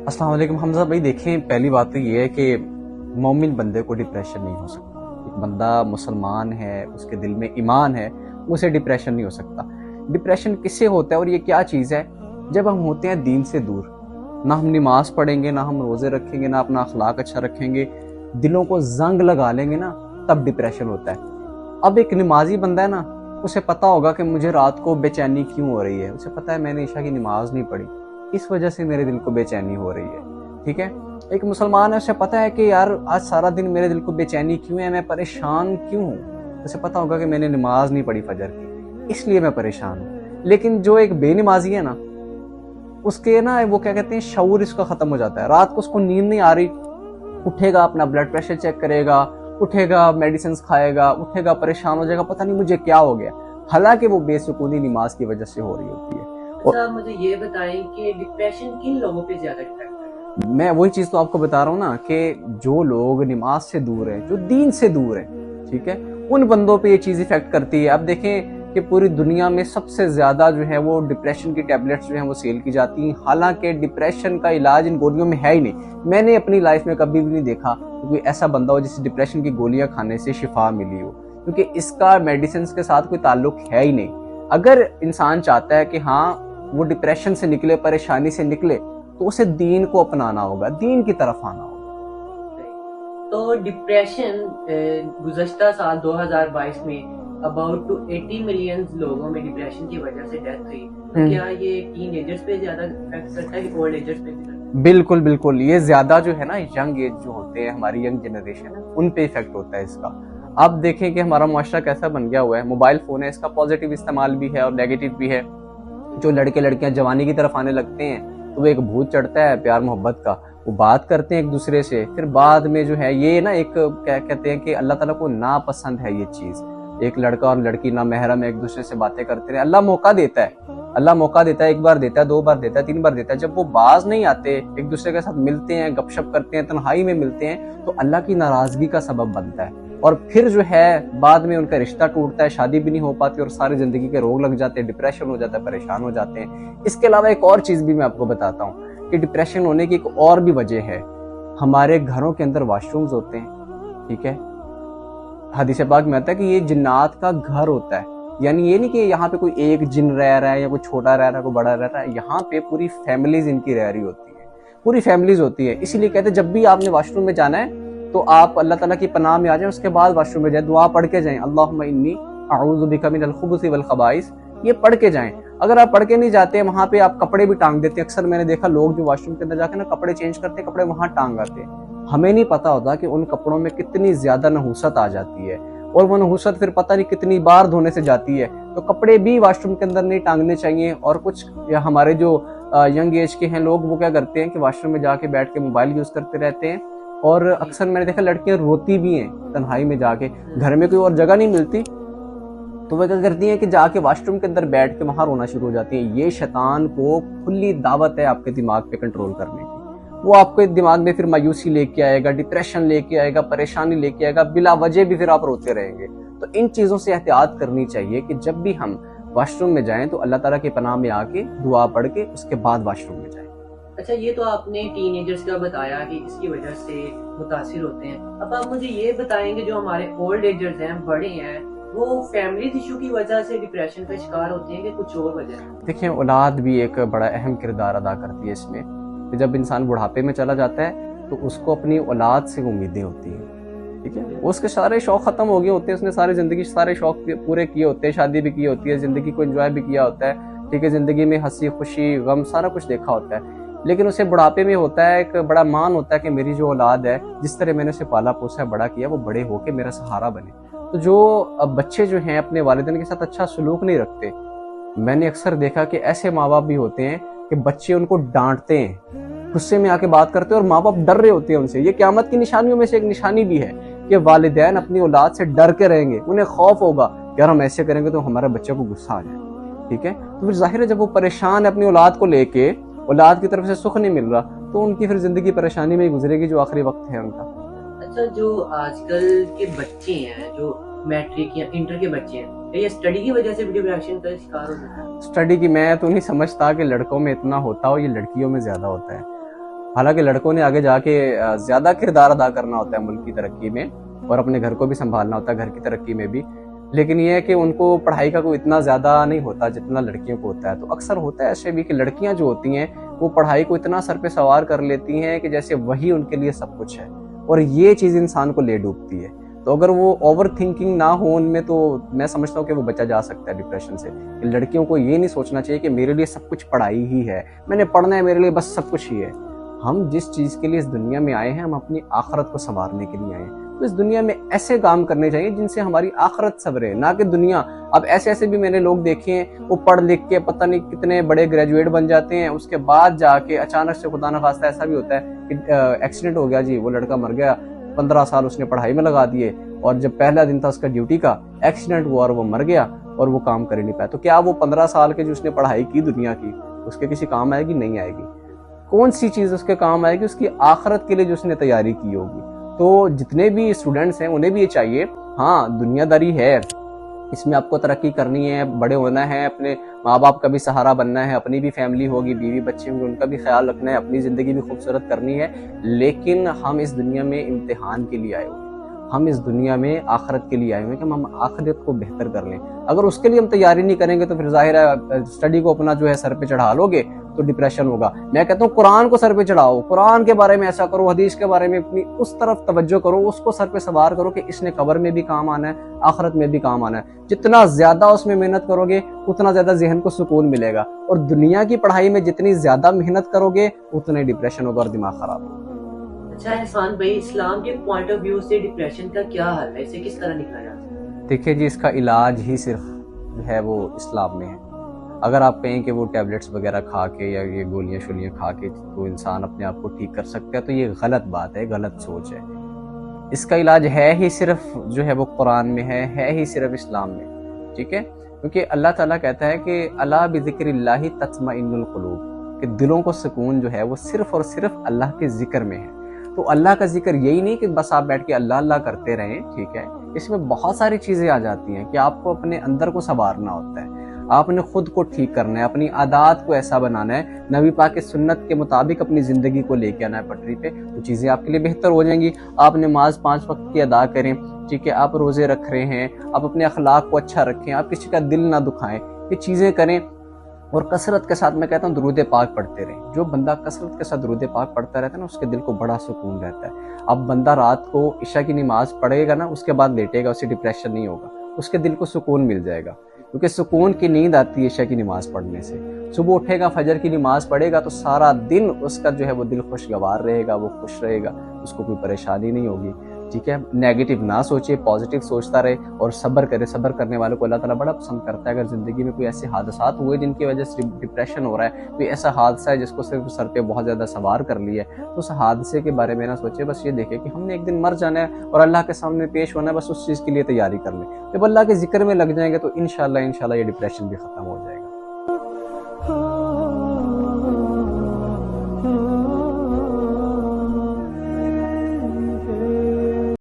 अस्सलाम वालेकुम हमजा भाई। देखें, पहली बात तो ये है कि मोमिन बंदे को डिप्रेशन नहीं हो सकता। एक बंदा मुसलमान है, उसके दिल में ईमान है, उसे डिप्रेशन नहीं हो सकता। डिप्रेशन किससे होता है और ये क्या चीज़ है? जब हम होते हैं दीन से दूर, ना हम नमाज पढ़ेंगे, ना हम रोज़े रखेंगे, ना अपना अखलाक अच्छा रखेंगे, दिलों को जंग लगा लेंगे ना, तब डिप्रेशन होता है। अब एक नमाजी बंदा है ना, उसे पता होगा कि मुझे रात को बेचैनी क्यों हो रही है। उसे पता है मैंने ईशा की नमाज नहीं पढ़ी, इस वजह से मेरे दिल को बेचैनी हो रही है। ठीक है। एक मुसलमान है, उसे पता है कि यार आज सारा दिन मेरे दिल को बेचैनी क्यों है, मैं परेशान क्यों हूँ। उसे पता होगा कि मैंने नमाज नहीं पढ़ी फजर की, इसलिए मैं परेशान हूँ। लेकिन जो एक बेनमाजी है ना, उसके ना वो क्या कहते हैं, शऊर इसका खत्म हो जाता है। रात को उसको नींद नहीं आ रही, उठेगा अपना ब्लड प्रेशर चेक करेगा, उठेगा मेडिसिन खाएगा, उठेगा परेशान हो जाएगा, पता नहीं मुझे क्या हो गया, हालांकि वो बेसुकूनी नमाज की वजह से हो रही होती है। अच्छा, मुझे ये बताएं कि डिप्रेशन किन लोगों पे ज्यादा इफेक्ट करता है? मैं वही चीज तो आपको बता रहा हूँ ना कि जो लोग नमाज से दूर है, जो दीन से दूर है, ठीक है, उन बंदों पे ये चीज इफेक्ट करती है। अब देखें कि पूरी दुनिया में सबसे ज्यादा जो है वो डिप्रेशन की टैबलेट्स जो है वो सेल की जाती हैं, हालांकि डिप्रेशन का इलाज इन गोलियों में है ही नहीं। मैंने अपनी लाइफ में कभी भी नहीं देखा कि कोई ऐसा बंदा हो जिसे डिप्रेशन की गोलियां खाने से शिफा मिली हो, क्योंकि इसका मेडिसिन के साथ कोई ताल्लुक है ही नहीं। अगर इंसान चाहता है कि हाँ वो डिप्रेशन से निकले, परेशानी से निकले, तो उसे दीन को अपनाना होगा, दीन की तरफ आना होगा। तो डिप्रेशन गुज़श्ता साल 2022 में अबाउट 80 मिलियन लोगों में डिप्रेशन की वजह से डेथ हुई। तो क्या ये टीनेजर्स पे ज्यादा इफेक्ट करता है कि ओल्ड एजर्स पे भी करता है? बिल्कुल बिल्कुल, ये ज्यादा जो है ना यंग एज जो होते हैं, हमारी यंग जनरेशन है, उन पे इफेक्ट होता है इसका। अब देखें कि हमारा मुआशरा कैसा बन गया हुआ है। मोबाइल फोन है, इसका पॉजिटिव इस्तेमाल भी है और नेगेटिव भी है। जो लड़के लड़कियां जवानी की तरफ आने लगते हैं तो वो एक भूत चढ़ता है प्यार मोहब्बत का, वो बात करते हैं एक दूसरे से, फिर बाद में जो है ये ना एक क्या कहते हैं कि अल्लाह ताला को नापसंद है ये चीज। एक लड़का और लड़की ना महरम एक दूसरे से बातें करते रहे। अल्लाह मौका देता है, अल्लाह मौका देता है, एक बार देता है, दो बार देता है, तीन बार देता है। जब वो बाज नहीं आते, एक दूसरे के साथ मिलते हैं, गपशप करते हैं, तन्हाई में मिलते हैं, तो अल्लाह की नाराजगी का सबब बनता है। और फिर जो है बाद में उनका रिश्ता टूटता है, शादी भी नहीं हो पाती और सारी जिंदगी के रोग लग जाते हैं, डिप्रेशन हो जाता है, परेशान हो जाते हैं। इसके अलावा एक और चीज भी मैं आपको बताता हूँ कि डिप्रेशन होने की एक और भी वजह है। हमारे घरों के अंदर वॉशरूम्स होते हैं, ठीक है, हदीस पाक में आता है कि ये जिन्नात का घर होता है। यानी ये नहीं कि यहाँ पे कोई एक जिन रह रहा है या कोई छोटा रह रहा है, कोई बड़ा रह रहा है, यहाँ पे पूरी फैमिलीज इनकी रह रही होती है, पूरी फैमिलीज होती है। इसीलिए कहते हैं जब भी आपने वॉशरूम में जाना है तो आप अल्लाह ताला की पनाह में आ जाएं, उसके बाद वॉशरूम में जाएं, दुआ पढ़ के जाएं, अल्लाहुम्मा इन्नी अऊज़ु बिका मिनल खुबुसी वल खबाइस, ये पढ़ के जाएं। अगर आप पढ़ के नहीं जाते, वहां पे आप कपड़े भी टांग देते हैं। अक्सर मैंने देखा लोग जो वॉशरूम के अंदर जाके ना कपड़े चेंज करते हैं, कपड़े वहां टांग आते हैं। हमें नहीं पता होता कि उन कपड़ों में कितनी ज्यादा नहुसत आ जाती है और वो नहुसत फिर पता नहीं कितनी बार धोने से जाती है। तो कपड़े भी वॉशरूम के अंदर नहीं टांगने चाहिए। और कुछ हमारे जो यंग एज के हैं लोग, वो क्या करते हैं कि वॉशरूम में जाके बैठ के मोबाइल यूज करते रहते हैं। और अक्सर मैंने देखा लड़कियां रोती भी हैं तन्हाई में जाके, घर में कोई और जगह नहीं मिलती, तो वह क्या करती हैं कि जाके वॉशरूम के अंदर बैठ के वहां रोना शुरू हो जाती हैं। ये शैतान को खुली दावत है आपके दिमाग पे कंट्रोल करने की। वो आपके दिमाग में फिर मायूसी लेके आएगा, डिप्रेशन लेके आएगा, परेशानी लेके आएगा, बिला वजह भी फिर आप रोते रहेंगे। तो इन चीजों से एहतियात करनी चाहिए कि जब भी हम वॉशरूम में जाएं तो अल्लाह ताला की पनाह में आके दुआ पढ़ के उसके बाद वॉशरूम में जाएं। अच्छा, ये तो आपने टीनेजर्स का बताया कि इसकी वजह से मुतासिर होते हैं। अब आप मुझे ये बताएंगे जो हमारे ओल्ड एजर्स हैं, बड़े हैं, वो फैमिली इशू की वजह से डिप्रेशन का शिकार होते हैं कि कुछ और वजह? देखिए, औलाद भी एक बड़ा अहम किरदार अदा करती है इसमें। जब इंसान बुढ़ापे में चला जाता है तो उसको अपनी औलाद से उम्मीदें होती हैं, ठीक है। उसके सारे शौक खत्म हो गए होते हैं, उसने सारी जिंदगी सारे शौक पूरे किए होते हैं, शादी भी की होती है, जिंदगी को एंजॉय भी किया होता है, ठीक है, जिंदगी में हंसी खुशी गम सारा कुछ देखा होता है। लेकिन उसे बुढ़ापे में होता है एक बड़ा मान होता है कि मेरी जो औलाद है, जिस तरह मैंने उसे पाला पोसा बड़ा किया, वो बड़े होके मेरा सहारा बने। तो जो बच्चे जो हैं अपने वालिदैन के साथ अच्छा सलूक नहीं रखते, मैंने अक्सर देखा कि ऐसे माँ बाप भी होते हैं कि बच्चे उनको डांटते हैं, गुस्से में आके बात करते हैं और माँ बाप डर रहे होते हैं उनसे। ये क़यामत की निशानियों में से एक निशानी भी है कि वालिदैन अपनी औलाद से डर के रहेंगे, उन्हें खौफ होगा यार हम ऐसे करेंगे तो हमारे बच्चे को गुस्सा आ जाए, ठीक है। तो फिर जाहिर है जब वो परेशान है अपनी औलाद को लेके, औलाद की तरफ से सुख नहीं मिल रहा, तो उनकी फिर जिंदगी परेशानी में ही गुजरेगी जो आखिरी वक्त है उनका। अच्छा, जो आजकल के बच्चे हैं, जो मैट्रिक या इंटर के बच्चे हैं, ये स्टडी की वजह से भी डिप्रेशन का शिकार हो जाता है? स्टडी की मैं तो नहीं समझता कि लड़कों में इतना होता हो, ये लड़कियों में ज्यादा होता है। حالانکہ لڑکوں نے آگے جا کے زیادہ کردار ادا کرنا ہوتا ہے ملک کی ترقی میں، اور اپنے گھر کو بھی سنبھالنا ہوتا ہے گھر کی ترقی میں بھی، لیکن یہ ہے کہ ان کو پڑھائی کا کوئی اتنا زیادہ نہیں ہوتا جتنا لڑکیوں کو ہوتا ہے۔ تو اکثر ہوتا ہے ایسے بھی کہ لڑکیاں جو ہوتی ہیں وہ پڑھائی کو اتنا سر پہ سوار کر لیتی ہیں کہ جیسے وہی ان کے لیے سب کچھ ہے، اور یہ چیز انسان کو لے ڈوبتی ہے۔ تو اگر وہ اوور تھنکنگ نہ ہو ان میں، تو میں سمجھتا ہوں کہ وہ بچا جا سکتا ہے ڈپریشن سے۔ کہ لڑکیوں کو یہ نہیں سوچنا چاہیے کہ میرے لیے سب کچھ پڑھائی ہی ہے، میں نے پڑھنا ہے، میرے لیے بس سب کچھ ہی ہے۔ ہم جس چیز کے لیے اس دنیا میں آئے ہیں، ہم اپنی آخرت کو سنوارنے کے لیے آئے ہیں، تو اس دنیا میں ایسے کام کرنے چاہیے جن سے ہماری آخرت سنورے، نہ کہ دنیا۔ اب ایسے بھی میں نے لوگ دیکھے ہیں، وہ پڑھ لکھ کے پتہ نہیں کتنے بڑے گریجویٹ بن جاتے ہیں، اس کے بعد جا کے اچانک سے خدا نخواستہ ایسا بھی ہوتا ہے کہ ایکسیڈنٹ ہو گیا جی، وہ لڑکا مر گیا، 15 سال اس نے پڑھائی میں لگا دیے، اور جب پہلا دن تھا اس کا ڈیوٹی کا، ایکسیڈنٹ ہوا اور وہ مر گیا، اور وہ کام کر ہی نہیں پایا۔ تو کیا وہ 15 سال کے جو اس نے پڑھائی کی دنیا کی، اس کے کسی کام آئے گی؟ نہیں آئے گی۔ کون سی چیز اس کے کام آئے گی؟ اس کی آخرت کے لیے جو اس نے تیاری کی ہوگی۔ تو جتنے بھی اسٹوڈنٹس ہیں انہیں بھی یہ چاہیے، ہاں دنیا داری ہے، اس میں آپ کو ترقی کرنی ہے، بڑے ہونا ہے، اپنے ماں باپ کا بھی سہارا بننا ہے، اپنی بھی فیملی ہوگی، بیوی بچے ہوں گے، ان کا بھی خیال رکھنا ہے، اپنی زندگی بھی خوبصورت کرنی ہے، لیکن ہم اس دنیا میں امتحان کے لیے آئے ہوئے ہیں، ہم اس دنیا میں آخرت کے لیے آئے ہوئے ہیں کہ ہم آخرت کو بہتر کر لیں۔ اگر اس کے لیے ہم تیاری نہیں کریں گے تو پھر ظاہر ہے اسٹڈی کو اپنا جو ہے سر پہ چڑھا لو گے تو ڈپریشن ہوگا۔ میں کہتا ہوں قرآن کو سر پہ چڑھاؤ، قرآن کے بارے میں ایسا کرو، حدیث کے بارے میں اپنی اس طرف توجہ کرو، اس کو سر پہ سوار کرو کہ اس نے قبر میں بھی کام آنا ہے، آخرت میں بھی کام آنا ہے۔ جتنا زیادہ اس میں محنت کرو گے اتنا زیادہ ذہن کو سکون ملے گا، اور دنیا کی پڑھائی میں جتنی زیادہ محنت کرو گے اتنے ڈپریشن ہوگا اور دماغ خراب ہوگا۔ اچھا احسان بھائی، اسلام کے پوائنٹ آف ویو سے ڈپریشن کا کیا حل ہے؟ اسے کس طرح نکلا جا سکتا ہے؟ دیکھیے جی، اس کا علاج ہی صرف جو ہے وہ اسلام میں ہے۔ اگر آپ کہیں کہ وہ ٹیبلٹس وغیرہ کھا کے یا یہ گولیاں شولیاں کھا کے تو انسان اپنے آپ کو ٹھیک کر سکتا ہے، تو یہ غلط بات ہے، غلط سوچ ہے۔ اس کا علاج ہے ہی صرف جو ہے وہ قرآن میں ہے ہی صرف اسلام میں، ٹھیک ہے؟ کیونکہ اللہ تعالیٰ کہتا ہے کہ الا بذکر اللہ تطمئن القلوب، کہ دلوں کو سکون جو ہے وہ صرف اور صرف اللہ کے ذکر میں ہے۔ تو اللہ کا ذکر یہی نہیں کہ بس آپ بیٹھ کے اللہ اللہ کرتے رہیں، ٹھیک ہے؟ اس میں بہت ساری چیزیں آ جاتی ہیں کہ آپ کو اپنے اندر کو سنوارنا ہوتا ہے، آپ نے خود کو ٹھیک کرنا ہے، اپنی عادات کو ایسا بنانا ہے، نبی پاک کی سنت کے مطابق اپنی زندگی کو لے کے آنا ہے پٹری پہ، تو چیزیں آپ کے لیے بہتر ہو جائیں گی۔ آپ نماز 5 وقت کی ادا کریں، ٹھیک ہے؟ آپ روزے رکھ رہے ہیں، آپ اپنے اخلاق کو اچھا رکھیں، آپ کسی کا دل نہ دکھائیں، یہ چیزیں کریں، اور کثرت کے ساتھ میں کہتا ہوں درود پاک پڑھتے رہیں۔ جو بندہ کثرت کے ساتھ درود پاک پڑھتا رہتا ہے نا، اس کے دل کو بڑا سکون رہتا ہے۔ اب بندہ رات کو عشاء کی نماز پڑھے گا نا، اس کے بعد لیٹے گا، اسے ڈپریشن نہیں ہوگا، اس کے دل کو سکون مل جائے گا، کیونکہ سکون کی نیند آتی ہے عشاء کی نماز پڑھنے سے۔ صبح اٹھے گا، فجر کی نماز پڑھے گا، تو سارا دن اس کا جو ہے وہ دل خوشگوار رہے گا، وہ خوش رہے گا، اس کو کوئی پریشانی نہیں ہوگی، ٹھیک ہے؟ نیگیٹو نہ سوچے، پازیٹیو سوچتا رہے اور صبر کرے۔ صبر کرنے والوں کو اللہ تعالیٰ بڑا پسند کرتا ہے۔ اگر زندگی میں کوئی ایسے حادثات ہوئے جن کی وجہ سے ڈپریشن ہو رہا ہے، کوئی ایسا حادثہ ہے جس کو صرف سر پہ بہت زیادہ سوار کر لیا ہے، تو اس حادثے کے بارے میں نہ سوچے، بس یہ دیکھے کہ ہم نے ایک دن مر جانا ہے اور اللہ کے سامنے پیش ہونا ہے، بس اس چیز کے لیے تیاری کر لیں۔ جب اللہ کے ذکر میں لگ جائیں گے تو انشاءاللہ یہ ڈپریشن بھی ختم ہو جائے گا۔